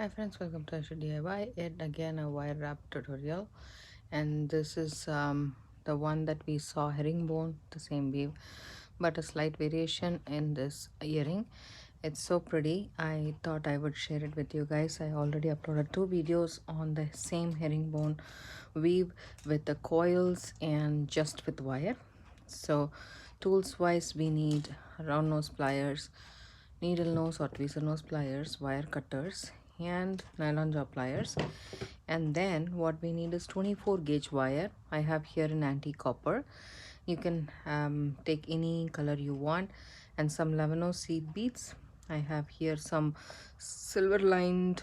Hi friends, welcome to Aishudiy. Yet again a wire wrap tutorial, and this is the one that we saw herringbone, the same weave, but a slight variation in this earring. It's so pretty. I thought I would share it with you guys. I already uploaded 2 videos on the same herringbone weave with the coils and just with wire. So tools wise, we need round nose pliers, needle nose or tweezer nose pliers, wire cutters, and nylon jaw pliers. And then what we need is 24 gauge wire. I have here an anti-copper. You can take any color you want, and some lavano seed beads. I have here some silver lined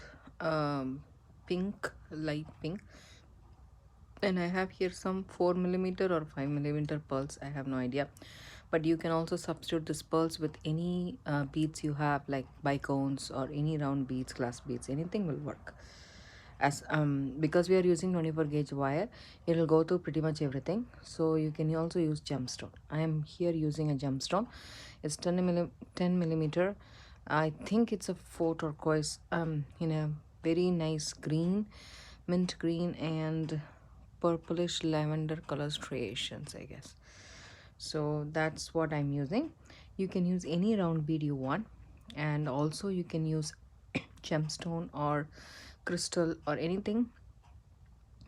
pink, light pink, and I have here some 4mm or 5mm pearls. I have no idea, but you can also substitute this pearls with any beads you have, like bicones or any round beads, glass beads, anything will work. As because we are using 24 gauge wire, it will go through pretty much everything. So you can also use gemstone. I am here using a gemstone. It's 10 millimeter. I think it's a faux turquoise in a very nice green, mint green, and purplish lavender color striations, I guess. So that's what I'm using. You can use any round bead you want, and also you can use gemstone or crystal or anything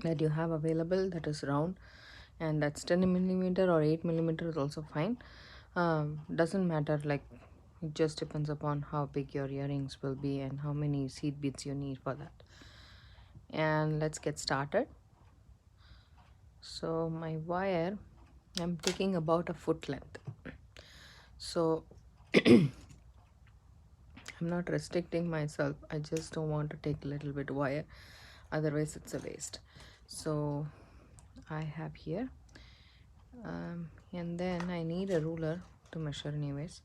that you have available that is round, and that's 10mm or 8mm is also fine. Doesn't matter, like it just depends upon how big your earrings will be and how many seed beads you need for that. And let's get started. So my wire, I'm taking about a foot length. So I'm not restricting myself. I just don't want to take a little bit wire, otherwise it's a waste. So I have here and then I need a ruler to measure anyways.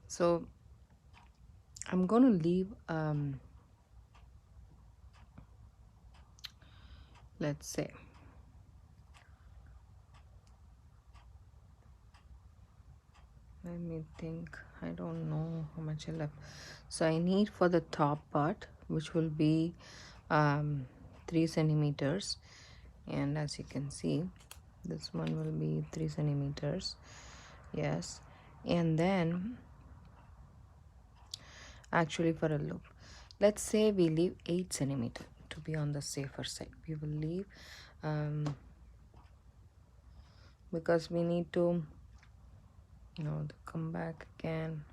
So I'm going to leave let's say let me think, I don't know how much I left. So I need for the top part, which will be 3 centimeters, and as you can see, this one will be 3 centimeters. Yes. And then actually, for a loop, let's say we leave 8 centimeter to be on the safer side. We will leave because we need to come back again.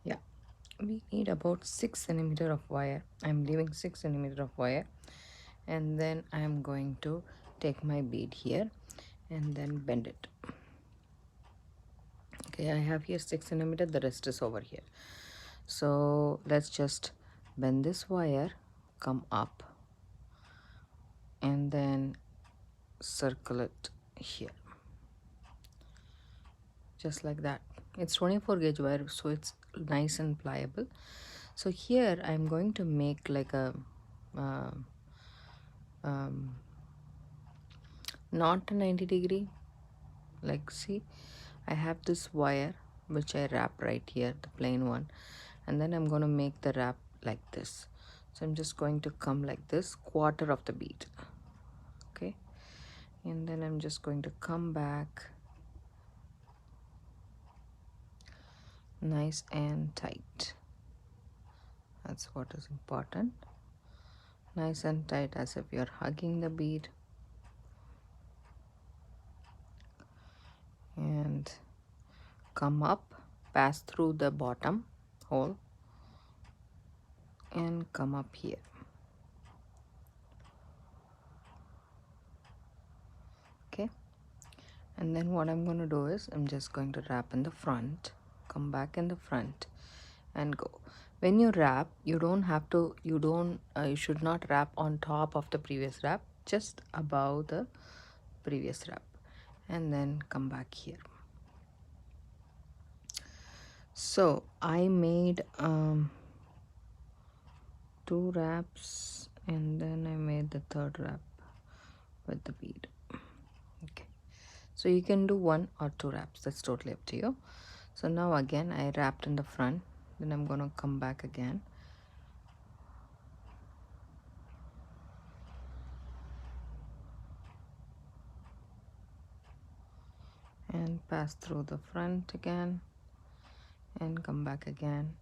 Yeah, we need about 6 centimeter of wire. I'm leaving 6 centimeter of wire, and then I'm going to take my bead here and then bend it. Okay, I have here 6 centimeter, the rest is over here. So let's just bend this wire, come up, and then circle it here, just like that. It's 24 gauge wire, so it's nice and pliable. So here I'm going to make like a not a 90-degree. Like, see, I have this wire which I wrap right here, the plain one, and then I'm going to make the wrap like this. So I'm just going to come like this, quarter of the bead. Okay, and then I'm just going to come back nice and tight. That's what is important. Nice and tight, as if you're hugging the bead. And come up, pass through the bottom hole, and come up here. Okay, and then what I'm going to do is I'm just going to wrap in the front, come back in the front, and go. When you wrap, you don't have to, you should not wrap on top of the previous wrap, just above the previous wrap, and then come back here. So I made 2 wraps, and then I made the 3rd wrap with the bead. Okay, So you can do 1 or 2 wraps, that's totally up to you. So now again I wrapped in the front, then I'm gonna come back again and pass through the front again and come back again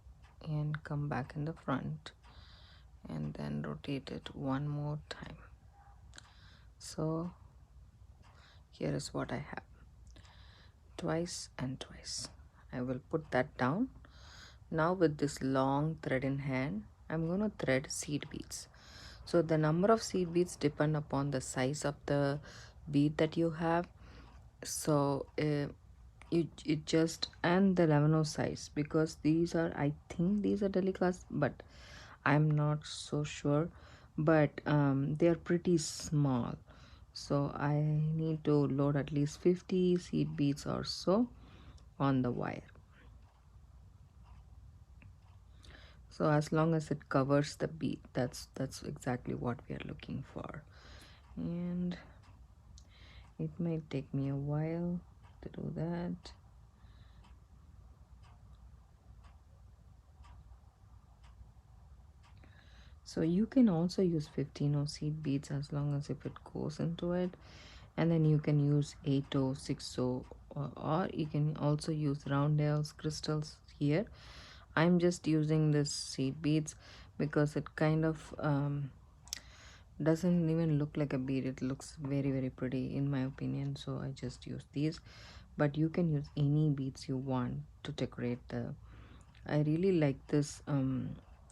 and come back in the front and then rotate it one more time. So here is what I have, twice and twice. I will put that down. Now with this long thread in hand, I'm going to thread seed beads. So the number of seed beads depend upon the size of the bead that you have. So you just, and the 11 size, because these are, I think these are delicate, but I'm not so sure. But they are pretty small, so I need to load at least 50 seed beads or so on the wire. So as long as it covers the bead, that's exactly what we are looking for. And it may take me a while to do that. So you can also use 15 seed beads as long as if it goes into it, and then you can use 8 6 or you can also use roundels crystals here. I'm just using this seed beads because it kind of doesn't even look like a bead. It looks very very pretty in my opinion, so I just use these. But you can use any beads you want to decorate the. I really like this.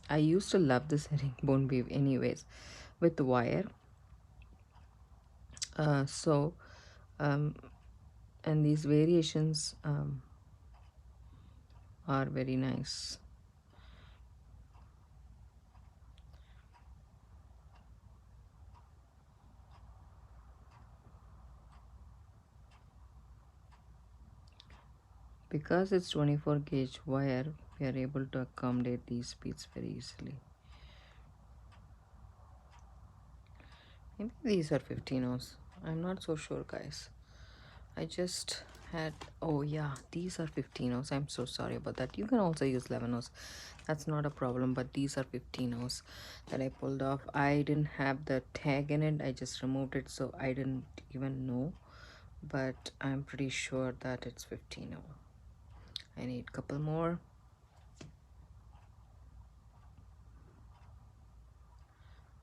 I used to love this herringbone weave anyways with wire. So and these variations are very nice. Because it's 24 gauge wire, we are able to accommodate these beads very easily. Maybe these are 15 I'm not so sure, guys. I just had, oh yeah, these are 15 I'm so sorry about that. You can also use 11 that's not a problem, but these are 15 that I pulled off. I didn't have the tag in it, I just removed it, so I didn't even know, but I'm pretty sure that it's 15. I need a couple more.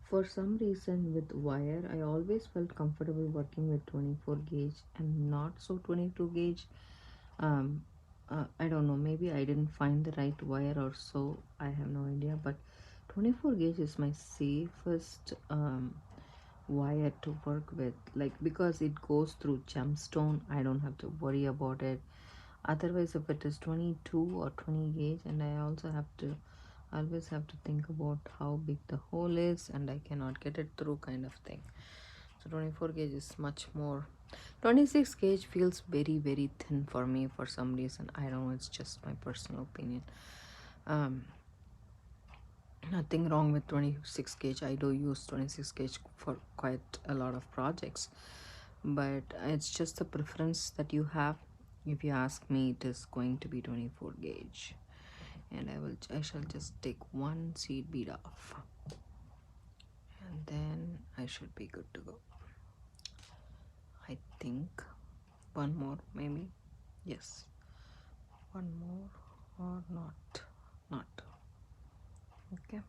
For some reason with wire, I always felt comfortable working with 24 gauge and not so 22 gauge. Um, I don't know, maybe I didn't find the right wire or so, I have no idea, but 24 gauge is my safest wire to work with, like, because it goes through gemstone. I don't have to worry about it. Otherwise, if it is 22 or 20 gauge, and I also have to always have to think about how big the hole is and I cannot get it through, kind of thing. So 24 gauge is much more. 26 gauge feels very very thin for me for some reason. I don't know, it's just my personal opinion. um Nothing wrong with 26 gauge. I do use 26 gauge for quite a lot of projects, but it's just the preference that you have. If you ask me, it is going to be 24 gauge, and I shall just take one seed bead off, and then I should be good to go. I think one more, maybe. Yes, one more or not. Okay,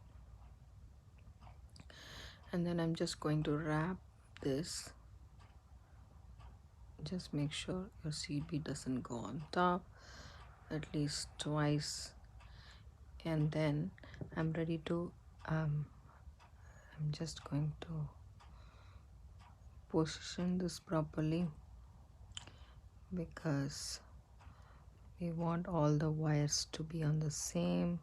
and then I'm just going to wrap this. Just make sure your seed bead doesn't go on top at least twice, and then I'm ready to I'm just going to position this properly because we want all the wires to be on the same.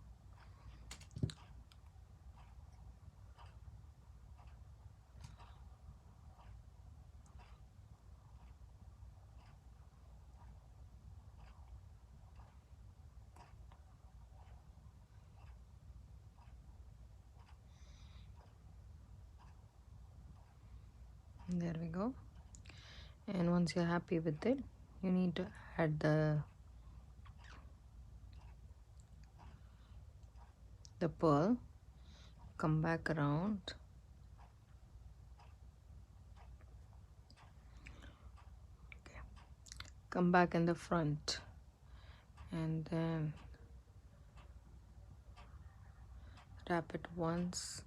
There we go. And once you're happy with it, you need to add the pearl. Come back around, come back in the front, and then wrap it once,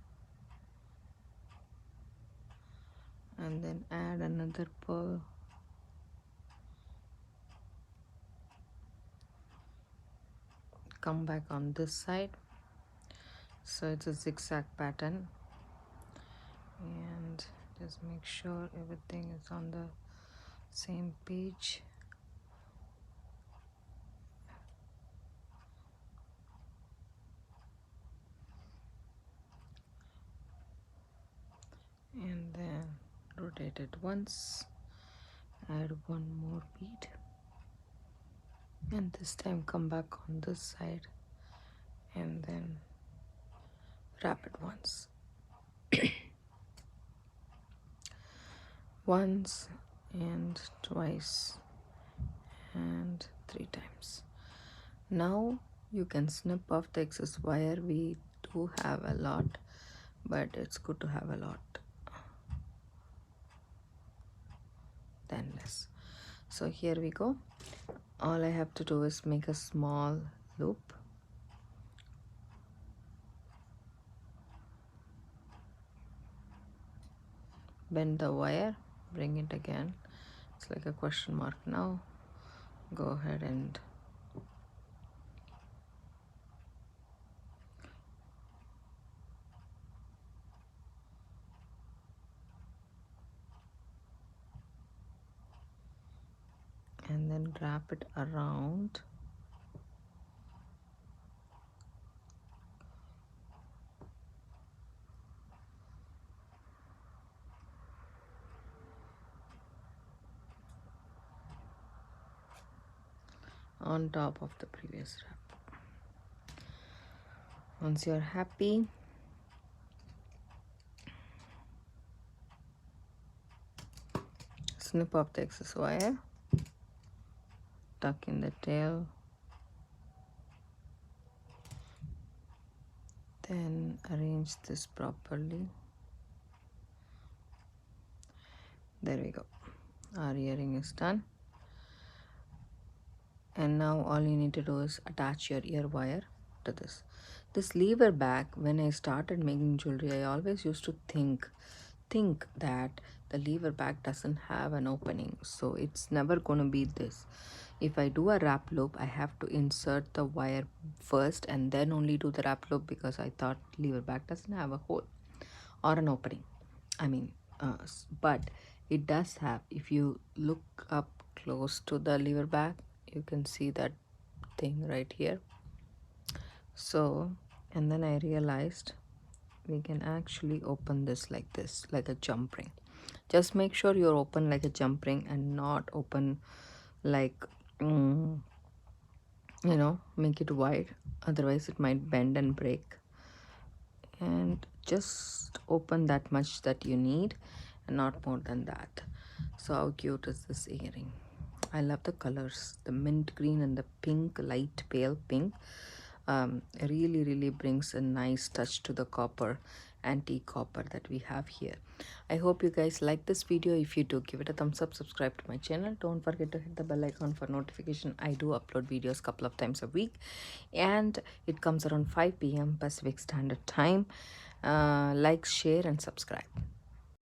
and then add another pearl. Come back on this side, so it's a zigzag pattern, and just make sure everything is on the same page. And then rotate it once, add one more bead, and this time come back on this side and then wrap it once. Once and twice and 3 times. Now you can snip off the excess wire. We do have a lot, but it's good to have a lot than less. So here we go. All I have to do is make a small loop, bend the wire, bring it again. It's like a question mark now. Go ahead and then wrap it around. On top of the previous wrap. Once you're happy, snip off the excess wire, tuck in the tail, then arrange this properly. There we go. Our earring is done. And now all you need to do is attach your ear wire to this lever back. When I started making jewelry, I always used to think that the lever back doesn't have an opening, so it's never going to be this. If I do a wrap loop, I have to insert the wire first and then only do the wrap loop, because I thought lever back doesn't have a hole or an opening. I mean, but it does have. If you look up close to the lever back, you can see that thing right here. So, and then I realized we can actually open this like this, like a jump ring. Just make sure you're open like a jump ring and not open like make it wide, otherwise it might bend and break. And just open that much that you need and not more than that. So how cute is this earring? I love the colors, the mint green and the pink, light pale pink. Really brings a nice touch to the copper, antique copper that we have here. I hope you guys like this video. If you do, give it a thumbs up, subscribe to my channel. Don't forget to hit the bell icon for notification. I do upload videos couple of times a week, and it comes around 5 p.m. Pacific Standard Time. Like, share and subscribe.